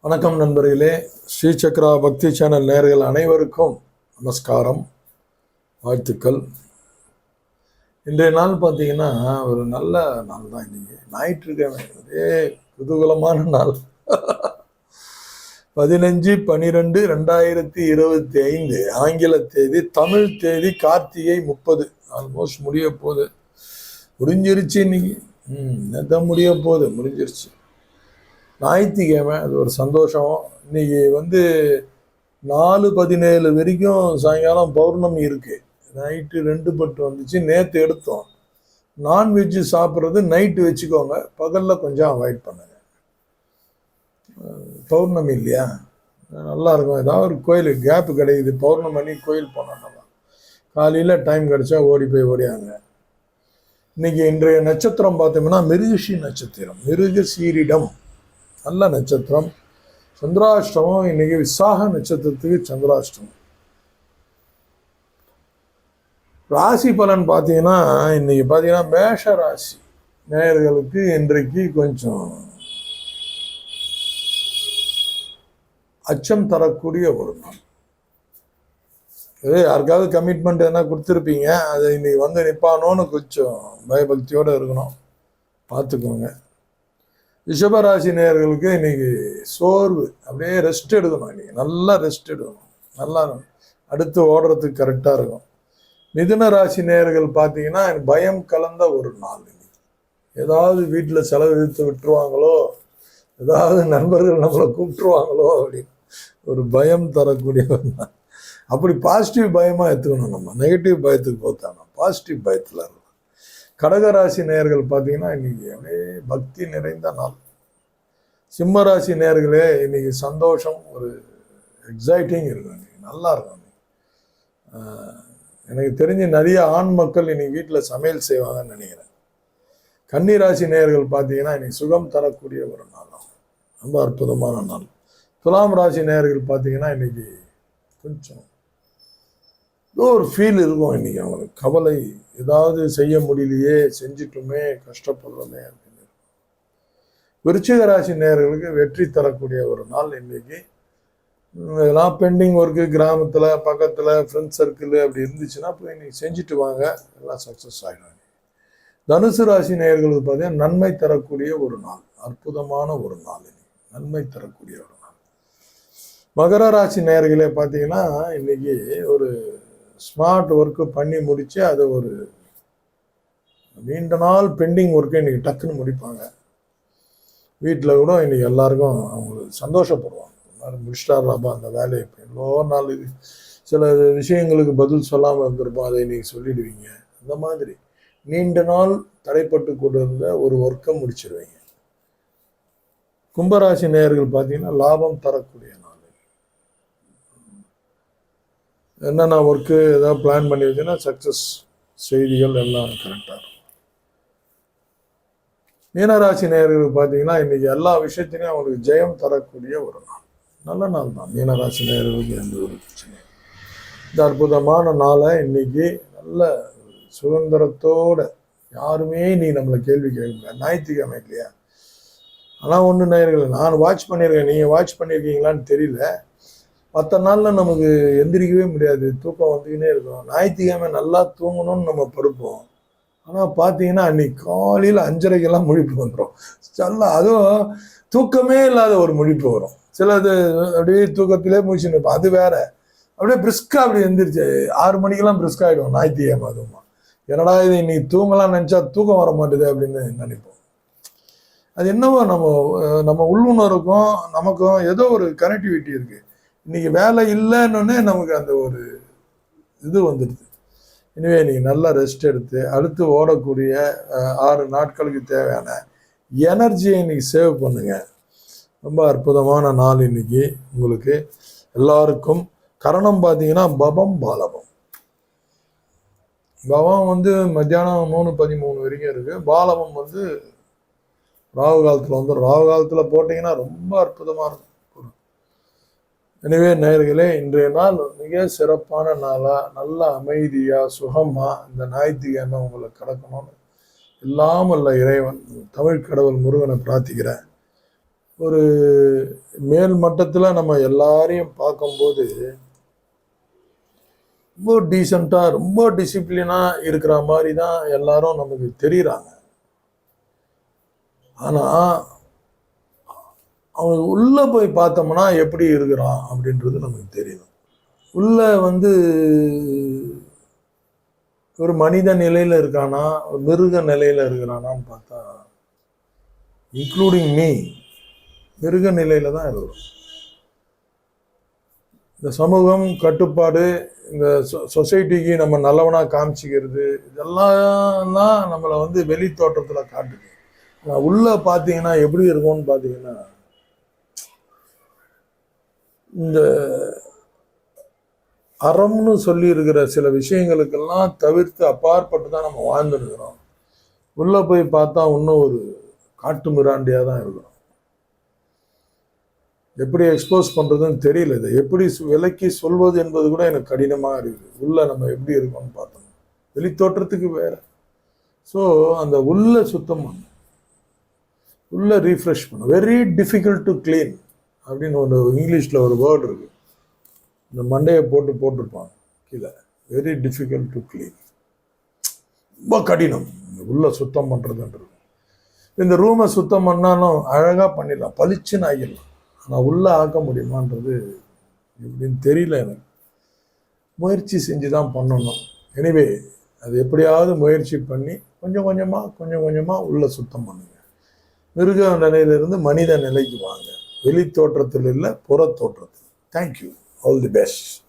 வணக்கம் நண்பர்களே, ஸ்ரீ சக்ரா பக்தி சேனல் நேயர்கள் அனைவருக்கும் நமஸ்காரம், வாழ்த்துக்கள். இன்றைய நாள் பார்த்தீங்கன்னா ஒரு நல்ல நாள் தான். இன்னைக்கு ஞாயிற்றுக்கிழமை, ஒரே குதூகலமான நாள். 15/12/2025 ஆங்கில தேதி, தமிழ் தேதி கார்த்திகை 30. ஆல்மோஸ்ட் முடிய போகுது, முடிஞ்சிருச்சு. இன்னைக்கு நேற்று முடிய போகுது, முடிஞ்சிருச்சு. ஞாயிற்றுக்கிழமை, அது ஒரு சந்தோஷம். இன்னைக்கு 4:17 வரைக்கும் சாயங்காலம் பௌர்ணமி இருக்கு. நைட்டு 2 பட்டு வந்துச்சு. நேற்று எடுத்தோம். நான்வெஜ்ஜு சாப்பிட்றது நைட்டு வச்சுக்கோங்க, பகலில் கொஞ்சம் அவாய்ட் பண்ணுங்க. பௌர்ணமி இல்லையா, நல்லா இருக்கும். ஏதாவது ஒரு கோயில் கேப்பு கிடைக்குது, பௌர்ணமி கோயில் போனோம்னா காலையில் டைம் கிடைச்சா ஓடி போய் ஓடியாங்க. இன்னைக்கு இன்றைய நட்சத்திரம் பார்த்தோம்னா மிருகஷி நட்சத்திரம், மிருகசீரிடம், நல்ல நட்சத்திரம். சந்திராஷ்டமம் இன்னைக்கு விசாக நட்சத்திரத்துக்கு சந்திராஷ்டமம். ராசி பலன் பார்த்தீங்கன்னா இன்னைக்கு பார்த்தீங்கன்னா மேஷ ராசி நேயர்களுக்கு இன்றைக்கு கொஞ்சம் அச்சம் தரக்கூடிய ஒரு நாள். யாருக்காவது கமிட்மெண்ட் எதனா கொடுத்துருப்பீங்க, அதை இன்னைக்கு நிற்பானோன்னு கொஞ்சம் பயபக்தியோடு இருக்கணும், பார்த்துக்கோங்க. ரிஷபராசி நேயர்களுக்கு இன்னைக்கு சோர்வு, அப்படியே ரெஸ்ட் எடுக்கணும். இன்னைக்கு நல்லா ரெஸ்ட் எடுக்கணும், நல்லா அடுத்து ஓடுறதுக்கு கரெக்டாக இருக்கும். மிதுன ராசி நேயர்கள் பார்த்தீங்கன்னா பயம் கலந்த ஒரு நாள். இன்னைக்கு ஏதாவது வீட்டில் செலவு இழுத்து விட்டுருவாங்களோ, ஏதாவது நண்பர்கள் நம்மளை கூப்பிட்டுருவாங்களோ அப்படின்னு ஒரு பயம் தரக்கூடிய ஒரு நாள். அப்படி பாசிட்டிவ் பயமாக எடுத்துக்கணும், நம்ம நெகட்டிவ் பயத்துக்கு போத்தானோ பாசிட்டிவ் பயத்தில் இருக்கும். கடகராசி நேயர்கள் பார்த்தீங்கன்னா இன்னைக்கு அப்படியே பக்தி நிறைந்த நாள். சிம்மராசி நேயர்களே இன்னைக்கு சந்தோஷம், ஒரு எக்ஸைட்டிங் இருக்கும். இன்னைக்கு நல்லா இருக்கும். எனக்கு தெரிஞ்சு நிறைய ஆண் மக்கள் இன்னைக்கு வீட்டில் சமையல் செய்வாங்கன்னு நினைக்கிறேன். கன்னிராசி நேயர்கள் பார்த்தீங்கன்னா இன்னைக்கு சுகம் தரக்கூடிய ஒரு நாள், ரொம்ப அற்புதமான நாள். துலாம் ராசி நேயர்கள் பார்த்தீங்கன்னா இன்னைக்கு கொஞ்சம் ஏதோ ஒரு ஃபீல் இருக்கும். இன்னைக்கு அவங்களுக்கு கவலை, ஏதாவது செய்ய முடியலையே, செஞ்சிட்டுமே, கஷ்டப்படுறோமே அப்படின்னு. விருச்சிக ராசி நேயர்களுக்கு வெற்றி தரக்கூடிய ஒரு நாள் இன்னைக்கு. எல்லாம் பெண்டிங் ஒர்க்கு கிராமத்தில் பக்கத்தில் ஃப்ரெண்ட்ஸ் சர்க்கிள் அப்படி இருந்துச்சுன்னா போய் இன்னைக்கு செஞ்சுட்டு வாங்க, எல்லாம் சக்ஸஸ் ஆகிடும். தனுசு ராசி நேயர்களுக்கு பார்த்தீங்கன்னா நன்மை தரக்கூடிய ஒரு நாள், அற்புதமான ஒரு நாள், இன்னைக்கு நன்மை தரக்கூடிய ஒரு நாள். மகர ராசி நேயர்களே பார்த்தீங்கன்னா இன்னைக்கு ஒரு ஸ்மார்ட் ஒர்க்கு பண்ணி முடித்து அதை ஒரு நீண்ட நாள் பெண்டிங் ஒர்க்கை இன்னைக்கு டக்குன்னு முடிப்பாங்க. வீட்டில் கூட இன்னைக்கு எல்லாருக்கும் அவங்களுக்கு சந்தோஷப்படுவாங்க, எல்லாரும் முடிச்சிட்டாராப்பா அந்த வேலையை. இப்போ எவ்வளோ நாள் சில விஷயங்களுக்கு பதில் சொல்லாமல் இருந்திருப்போம், அதை இன்னைக்கு சொல்லிடுவீங்க. அந்த மாதிரி நீண்ட நாள் தடைப்பட்டு கொண்டு இருந்த ஒரு ஒர்க்கை முடிச்சிருவீங்க. கும்பராசி நேயர்கள் பார்த்தீங்கன்னா லாபம் தரக்கூடிய நாள். என்னென்ன ஒர்க்கு ஏதாவது பிளான் பண்ணி வச்சுன்னா சக்ஸஸ் செய்திகள் எல்லாம் கரெக்டாக இருக்கும். மீனராசி நேயர்களுக்கு பார்த்தீங்கன்னா இன்னைக்கு எல்லா விஷயத்திலையும் அவங்களுக்கு ஜெயம் தரக்கூடிய ஒரு நாள், நல்ல நாள் தான். மீனராசி நேயர்களுக்கு எந்த ஒரு பிரச்சனையும். இந்த அற்புதமான நாளை இன்னைக்கு நல்ல சுதந்திரத்தோட யாருமே நீ நம்மளை கேள்வி கேட்க, ஞாயிற்றுக்கிழமை இல்லையா. ஆனால் ஒன்று நேயர்கள், நான் வாட்ச் பண்ணியிருக்கேன், நீங்கள் வாட்ச் பண்ணியிருக்கீங்களான்னு தெரியல, மற்ற நாளில் நமக்கு எந்திரிக்கவே முடியாது, தூக்கம் வந்துக்கினே இருக்கும். ஞாயிற்றுக்கிழமை நல்லா தூங்கணும்னு நம்ம படுப்போம். ஆனால் பார்த்தீங்கன்னா அன்னைக்கு காலையில் 5:30 முழிப்பு வந்துடும். நல்லா, அதுவும் தூக்கமே இல்லாத ஒரு முழிப்பு வரும். சிலது அப்படியே தூக்கத்திலே முழிச்சுன்னு இருப்போம், அது வேற. அப்படியே பிரிஸ்காக அப்படி எந்திரிச்சு 6 மணிக்கெல்லாம் பிரிஸ்காகிடும் ஞாயிற்றுக்கிழமை. அதுவும் என்னடா இது இன்னைக்கு தூங்கலாம் நினச்சா தூக்கம் வர மாட்டேது அப்படின்னு நினைப்போம். அது என்னவோ நம்ம உள்ளுணர்வுக்கும் நமக்கும் ஏதோ ஒரு கனெக்டிவிட்டி இருக்குது. இன்னைக்கு வேலை இல்லைன்னு நமக்கு அந்த ஒரு இது வந்துடுது. எனவே நீங்கள் நல்லா ரெஸ்ட் எடுத்து அடுத்து ஓடக்கூடிய 6 நாட்களுக்கு தேவையான எனர்ஜியை இன்னைக்கு சேவ் பண்ணுங்க. ரொம்ப அற்புதமான நாள் இன்னைக்கு உங்களுக்கு எல்லாருக்கும். கரணம் பார்த்தீங்கன்னா பபம் பாலபம். பவம் மத்தியானம் 3:13 வரைக்கும் இருக்கு. பாலபம் ராகு காலத்தில் ராகு காலத்தில் போட்டிங்கன்னா ரொம்ப அற்புதமாக இருக்கும். எனவே நேயர்களே, இன்றைய நாள் மிக சிறப்பான நாளாக, நல்ல அமைதியாக சுகமாக இந்த ஞாயிற்றுக்கிழமை உங்களுக்கு கிடக்கணும்னு எல்லாம் அல்ல இறைவன் தமிழ் கடவுள் முருகனை பிரார்த்திக்கிறேன். ஒரு மேல் மட்டத்தில் நம்ம எல்லாரையும் பார்க்கும்போது ரொம்ப டீசெண்டாக ரொம்ப டிசிப்ளினாக இருக்கிற மாதிரி தான் எல்லாரும் நமக்கு தெரியுறாங்க. ஆனால் அவங்க உள்ளே போய் பார்த்தோம்னா எப்படி இருக்கிறான் அப்படின்றது நமக்கு தெரியும். உள்ளே ஒரு மனித நிலையில் இருக்கானா, ஒரு மிருக நிலையில் இருக்கிறானான்னு பார்த்தா, இன்க்ளூடிங் மீ, மிருக நிலையில தான் இருக்கிறோம். இந்த சமூகம் கட்டுப்பாடு, இந்த சொசைட்டிக்கு நம்ம நல்லவனாக காமிச்சிக்கிறது, இதெல்லாம் தான் நம்மளை வெளி தோற்றத்தில் காட்டுது. உள்ளே பார்த்தீங்கன்னா எப்படி இருக்கும்னு பார்த்தீங்கன்னா, இந்த அறம்னு சொல்லி இருக்கிற சில விஷயங்களுக்கெல்லாம் தவிர்த்து அப்பாற்பட்டு தான் நம்ம வாழ்ந்துருக்கிறோம். உள்ளே போய் பார்த்தா இன்னும் ஒரு காட்டு மிராண்டியாக தான் இருக்கிறோம். எப்படி எக்ஸ்போஸ் பண்ணுறதுன்னு தெரியல. இதை எப்படி விலக்கி சொல்வது என்பது கூட எனக்கு கடினமாக இருக்குது. உள்ளே நம்ம எப்படி இருக்கோம்னு பார்த்தோம், வெளி தோற்றத்துக்கு வேறு. ஸோ அந்த உள்ளே சுத்தம் பண்ணும், உள்ளே ரீஃப்ரெஷ் பண்ணும். வெரி டிஃபிகல்ட் டு கிளீன் அப்படின்னு ஒரு இங்கிலீஷில் ஒரு வேர்டு இருக்குது. இந்த மண்டையை போட்டிருப்பாங்க கீழே, வெரி டிஃபிகல்ட் டு கிளீன், ரொம்ப கடினம் உள்ள சுத்தம் பண்ணுறதுன்றது. இந்த ரூமை சுத்தம் பண்ணாலும் அழகாக பண்ணிடலாம், பளிச்சுன்னு ஆகிடலாம். ஆனால் உள்ளே ஆக்க முடியுமான்றது எப்படின்னு தெரியல எனக்கு. முயற்சி செஞ்சு தான் பண்ணணும். எனிவே அது எப்படியாவது முயற்சி பண்ணி கொஞ்சம் கொஞ்சமாக உள்ளே சுத்தம் பண்ணுங்க. மிருக நிலையிலிருந்து மனித நிலைக்கு வாங்க. வெளி தோற்றத்தில் இல்லை, புற தோற்றத்தில். தேங்க்யூ. All the best.